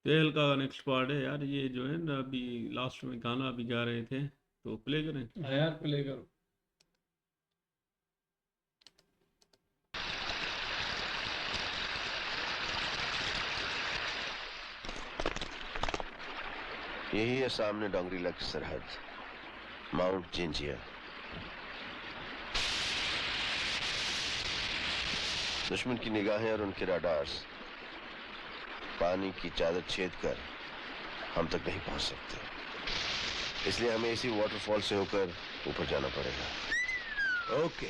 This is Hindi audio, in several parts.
तेल का नेक्स्ट पार्ट है यार, ये जो है ना अभी लास्ट में गाना अभी गा रहे थे तो प्ले करें। हाँ यार प्ले करो। यही है सामने डोंगरीला की सरहद, माउंट जिंजिया। दुश्मन की निगाहें और उनके रडार्स पानी की चादर छेद कर हम तक नहीं पहुंच सकते, इसलिए हमें इसी वाटरफॉल से होकर ऊपर जाना पड़ेगा। ओके।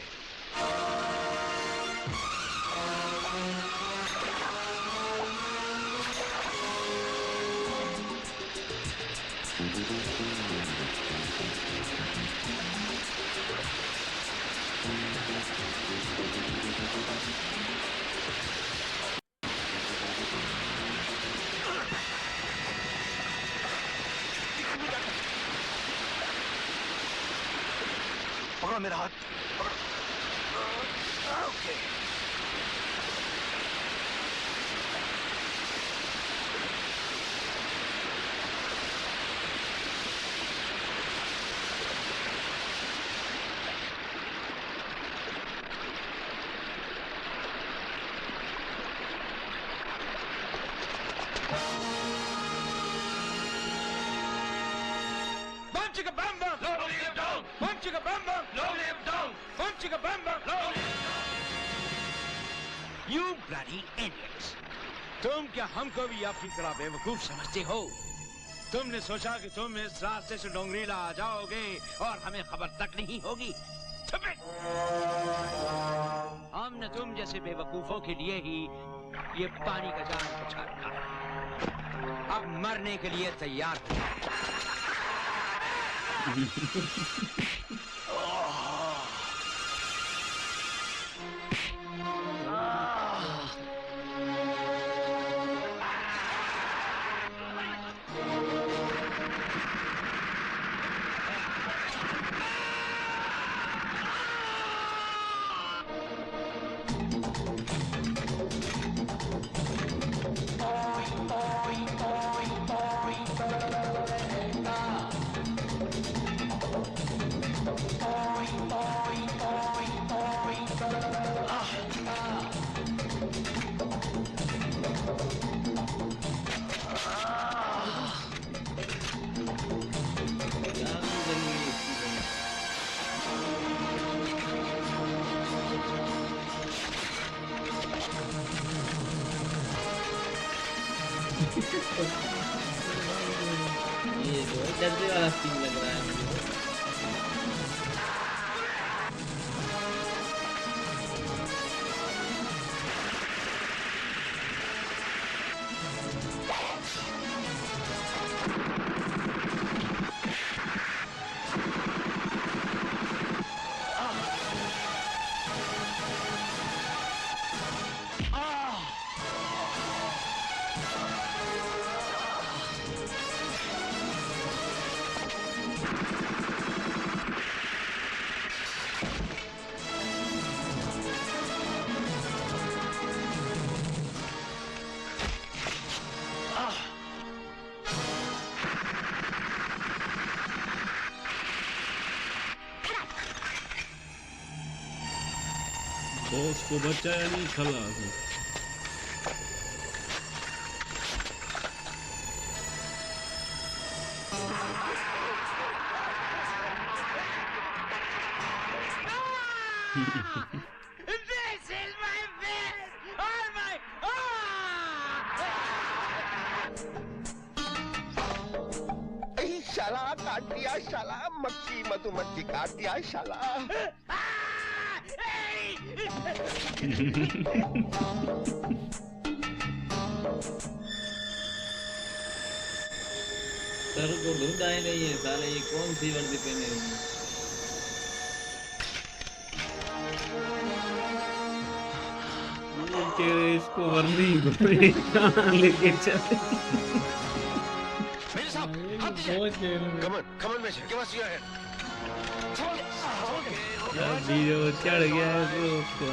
पकड़ो मेरा हाथ, पकड़ो। Okay. Chicka bam bam, slowly live down. One chicka bam bam, slowly live down. One chicka bam bam, slowly live down. You bloody idiots! तुम क्या हमको भी आपकी तरह बेवकूफ समझते हो? तुमने सोचा कि तुम इस रास्ते से डोंगरीला आ जाओगे और हमें खबर तक नहीं होगी? हमने तुम जैसे बेवकूफों के लिए ही ये पानी का जाल बिछा रखा है। अब मरने के लिए तैयार हो। ये जो है डरने वाला सीन लग रहा है मुझे। बॉस को बचाया नहीं, खलास। This is my best! Oh my! शाला काट दिया, शाला मक्खी मधुमक्खी काट दिया, शाला। सर को ढूंढा ही नहीं है साले, ये कौन सी वर्दी पहने हुए हैं? इसको वर्दी कहाँ लेके चले? मेरे साथ Come on, Major, give us your hand. यार वीडियो चढ़ गया है तो उसको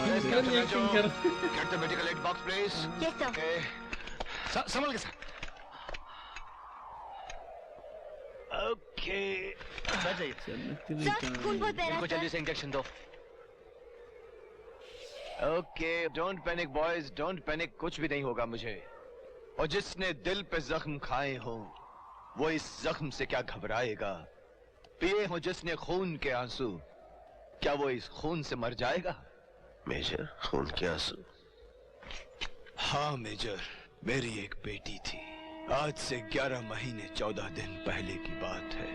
Get the medical aid box, please. Yes, sir. Okay. संभल के साथ। ओके बैठ जाइए। चलती खून बहुत बह रहा इनको है, जल्दी से इंजेक्शन दो। Okay don't panic boys, don't panic, कुछ भी नहीं होगा मुझे। और जिसने दिल पे जख्म खाए हो वो इस जख्म से क्या घबराएगा। पिए हो जिसने खून के आंसू, क्या वो इस खून से मर जाएगा? मेजर, खून के आंसू? हाँ मेजर, मेरी एक बेटी थी। आज से 11 महीने 14 दिन पहले की बात है।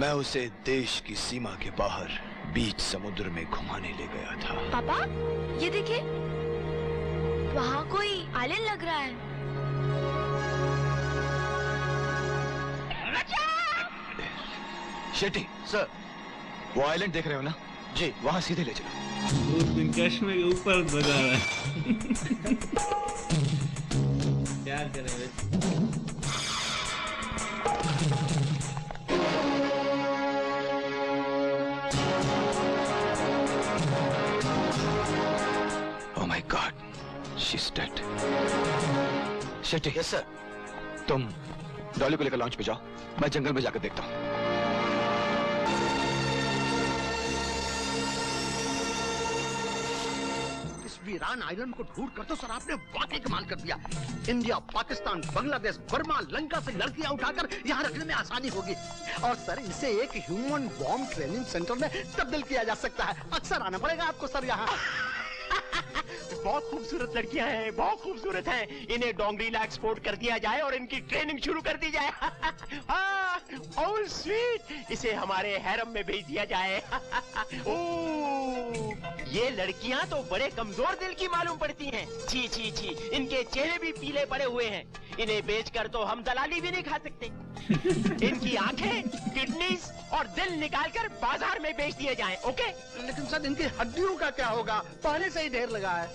मैं उसे देश की सीमा के बाहर बीच समुद्र में घुमाने ले गया था। पापा ये देखिए, वहाँ कोई आइलैंड लग रहा है। शेट्टी सर, वो आइलैंड देख रहे हो ना? जी, वहाँ सीधे ले चलो। दूरबीन चश्मे के ऊपर लगा रहा है। क्या करें वे? Oh my God, she's dead. Shetty, yes sir. तुम डॉली को लेकर लॉन्च पे जाओ, मैं जंगल में जाकर देखता हूँ। इस वीरान आइलैंड को ढूंढ कर तो सर आपने वाकई कमाल कर दिया। इंडिया, पाकिस्तान, बांग्लादेश, बर्मा, लंका से लड़कियां उठाकर यहाँ रखने में आसानी होगी। और सर इसे एक ह्यूमन बॉम्ब ट्रेनिंग सेंटर में तब्दील किया जा सकता है। अक्सर आना पड़ेगा आपको सर यहाँ। बहुत खूबसूरत लड़कियां हैं, बहुत खूबसूरत हैं। इन्हें डोंगरीला एक्सपोर्ट कर दिया जाए और इनकी ट्रेनिंग शुरू कर दी जाए। हाउ स्वीट, इसे हमारे हैरम में भेज दिया जाए। ओह, ये लड़कियां तो बड़े कमजोर दिल की मालूम पड़ती हैं। छी छी छी, इनके चेहरे भी पीले पड़े हुए हैं। इन्हें बेचकर तो हम दलाली भी नहीं खा सकते। इनकी आंखें, किडनीज और दिल निकालकर बाजार में बेच दिए जाएं, ओके? लेकिन सर इनकी हड्डियों का क्या होगा? पहले से ही ढेर लगा है।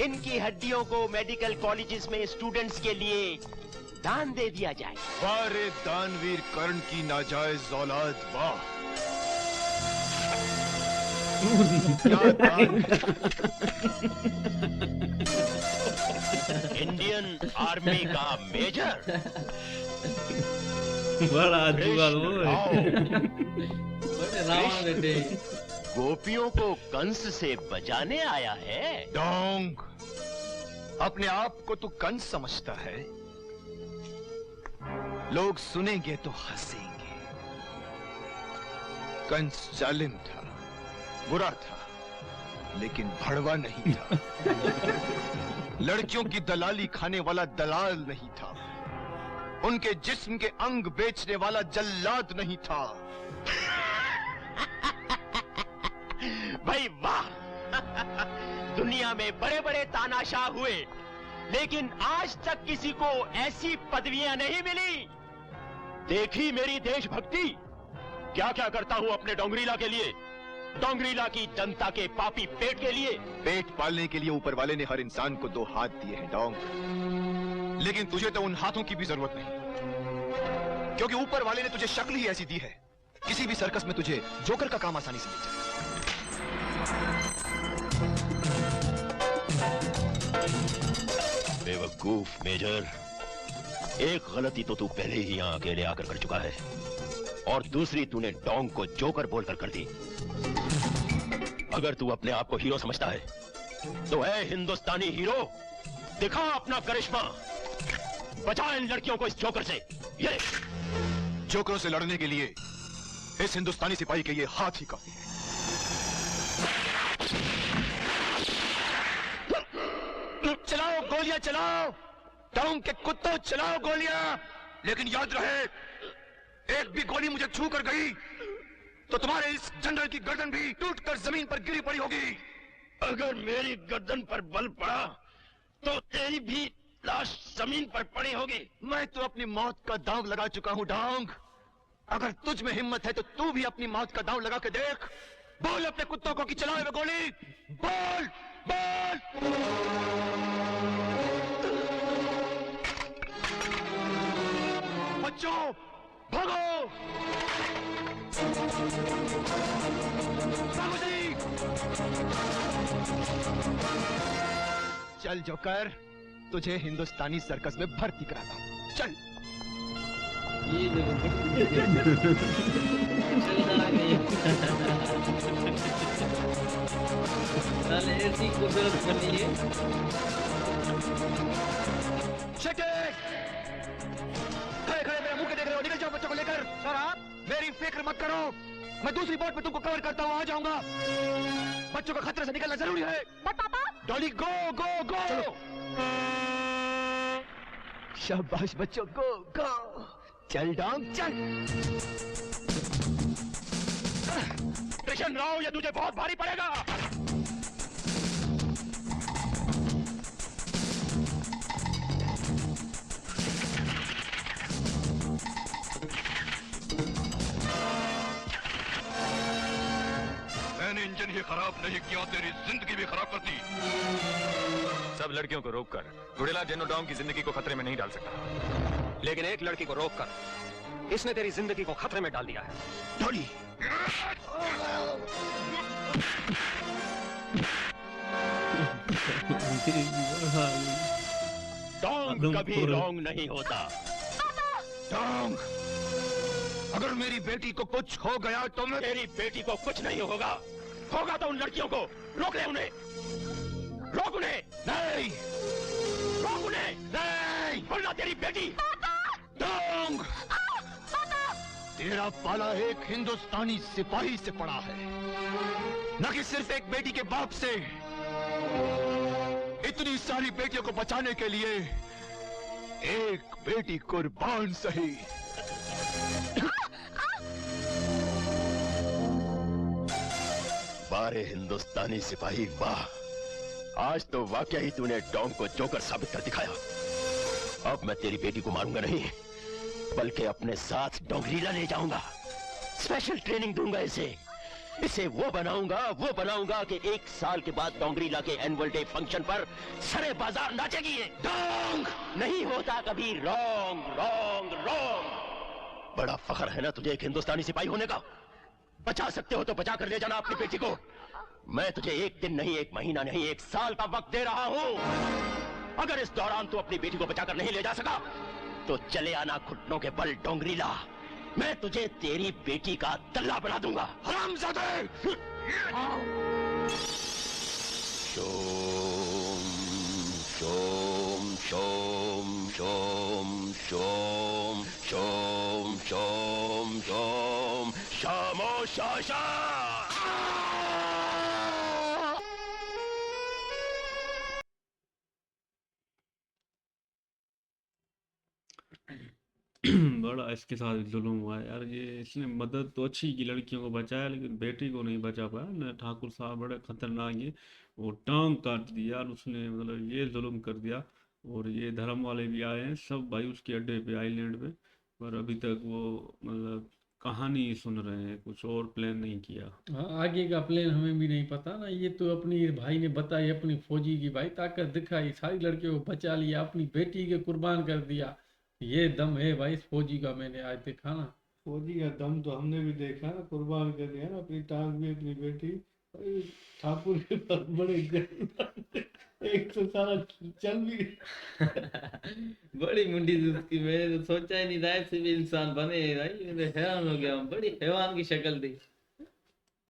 इनकी हड्डियों को मेडिकल कॉलेजेस में स्टूडेंट्स के लिए दान दे दिया जाए। वारे दानवीर कर्ण की नाजायज औलाद, वाह। क्या दान। इंडियन आर्मी का मेजर बड़ा जुगाड़ वो है। बड़े रावण बेटे। गोपियों को कंस से बचाने आया है। डोंग, अपने आप को तू कंस समझता है? लोग सुनेंगे तो हंसेंगे। कंस जालिम था, बुरा था, लेकिन भड़वा नहीं था। लड़कियों की दलाली खाने वाला दलाल नहीं था। उनके जिस्म के अंग बेचने वाला जल्लाद नहीं था। भाई वाह। दुनिया में बड़े बड़े तानाशाह हुए, लेकिन आज तक किसी को ऐसी पदवियां नहीं मिली। देखी मेरी देशभक्ति, क्या क्या करता हूं अपने डोंगरीला के लिए, डोंगरीला की जनता के पापी पेट के लिए। पेट पालने के लिए ऊपर वाले ने हर इंसान को 2 हाथ दिए हैं डोंग, लेकिन तुझे तो उन हाथों की भी जरूरत नहीं, क्योंकि ऊपर वाले ने तुझे शक्ल ही ऐसी दी है, किसी भी सर्कस में तुझे जोकर का काम आसानी से मिल जाए। बेवकूफ मेजर, एक गलती तो तू पहले ही यहाँ अकेले आकर कर चुका है, और दूसरी तूने डोंग को जोकर बोलकर कर दी। अगर तू अपने आप को हीरो समझता है तो है हिंदुस्तानी हीरो, दिखा अपना करिश्मा, बचा इन लड़कियों को इस जोकर से। ये जोकरों से लड़ने के लिए इस हिंदुस्तानी सिपाही के ये हाथ ही काफी है। चलाओ गोलियां चलाओ, डोंग के कुत्तों चलाओ गोलियां, लेकिन याद रहे एक भी गोली मुझे छू कर गई तो तुम्हारे इस जनरल की गर्दन भी टूटकर जमीन पर गिरी पड़ी होगी। अगर मेरी गर्दन पर बल पड़ा तो तेरी भी लाश जमीन पर पड़ी होगी। मैं तो अपनी मौत का दांव लगा चुका हूं डोंग, अगर तुझ में हिम्मत है तो तू भी अपनी मौत का दांव लगा के देख। बोल अपने कुत्तों को कि चलाओ वे गोली, बोल बोल। बच्चों भागो, भागो जी। चल जोकर, तुझे हिंदुस्तानी सर्कस में भर्ती कराता हूं, चल। ये देखो बड़ी चलना नहीं साले ऐसी कुदरत बनी है। खड़े खड़े मेरे मुंह के देख रहे हो, निकल जाओ बच्चों को लेकर। सर आप मेरी फिक्र मत करो, मैं दूसरी बोट में तुमको कवर करता हुआ आ जाऊंगा। बच्चों को खतरे से निकलना जरूरी है। पापा डॉली गो गो गो। शाबाश बच्चों, गो गो। चल डॉग चल। कृष्ण राव, ये तुझे बहुत भारी पड़ेगा। मैंने इंजन ही खराब नहीं किया, तेरी जिंदगी भी खराब कर दी। सब लड़कियों को रोककर गुड़िला जेनोडोंग की जिंदगी को खतरे में नहीं डाल सकता, लेकिन एक लड़की को रोककर इसने तेरी जिंदगी को खतरे में डाल दिया है। डॉली, डोंग कभी रॉन्ग नहीं होता। डोंग, अगर मेरी बेटी को कुछ हो गया तो मैं तेरी बेटी को कुछ नहीं होगा। होगा तो उन लड़कियों को रोक ले, उन्हें रोक, उन्हें नहीं, रोक, उन्हें नहीं, वरना तेरी बेटी। डोंग, तेरा पाला एक हिंदुस्तानी सिपाही से पड़ा है, न कि सिर्फ एक बेटी के बाप से। इतनी सारी बेटियों को बचाने के लिए एक बेटी कुर्बान सही। बारे हिंदुस्तानी सिपाही, वाह, आज तो वाकई ही तूने डोंग को जोकर साबित कर दिखाया। अब मैं तेरी बेटी को मारूंगा नहीं, बल्कि अपने साथ डोंगरीला ले जाऊंगा। स्पेशल ट्रेनिंग दूंगा इसे वो बनाऊंगा कि 1 साल के बाद डोंगरीला के एनुअल डे फंक्शन पर सरे बाजार नाचेगी ये। डोंग नहीं होता कभी रॉन्ग रॉन्ग रॉन्ग। बड़ा फख्र है ना तुझे एक हिंदुस्तानी सिपाही होने का। बचा सकते हो तो बचा कर ले जाना अपनी बेटी को। मैं तुझे 1 दिन नहीं, 1 महीना नहीं, 1 साल का वक्त दे रहा हूं। अगर इस दौरान तू अपनी बेटी को बचाकर नहीं ले जा सका तो चले आना घुटनों के बल डोंगरीला। मैं तुझे तेरी बेटी का तल्ला बना दूंगा। हरामजादे! शोम शोम शोम शोम शोम शोम शोम शोम शामो शाशा। बड़ा इसके साथ जुल्म हुआ है यार। ये इसने मदद तो अच्छी की, लड़कियों को बचाया, लेकिन बेटी को नहीं बचा पाया ना। ठाकुर साहब बड़े खतरनाक है, वो टांग काट दी यार उसने, मतलब ये जुल्म कर दिया। और ये धर्म वाले भी आए हैं सब भाई उसके अड्डे पे, आइलैंड पे, पर अभी तक वो मतलब कहानी सुन रहे हैं, कुछ और प्लान नहीं किया। हाँ, आगे का प्लान हमें भी नहीं पता ना। ये तो अपनी भाई ने बताई, अपनी फौजी की भाई ताकत दिखाई, सारी लड़कियों को बचा लिया, अपनी बेटी के कुर्बान कर दिया। ये दम है भाई इस फौजी का, मैंने आज देखा ना। फौजी का दम तो हमने भी देखा ना, कुर्बान कर दिया ना अपनी टांग भी, अपनी बेटी। भाई ठाकुर के पास बड़े एक तो सारा चल भी बड़ी मुंडी उसकी, मैंने तो सोचा ही नहीं था ऐसे भी इंसान बने भाई। मैं हैरान हो गया, बड़ी हैवान की शक्ल थी।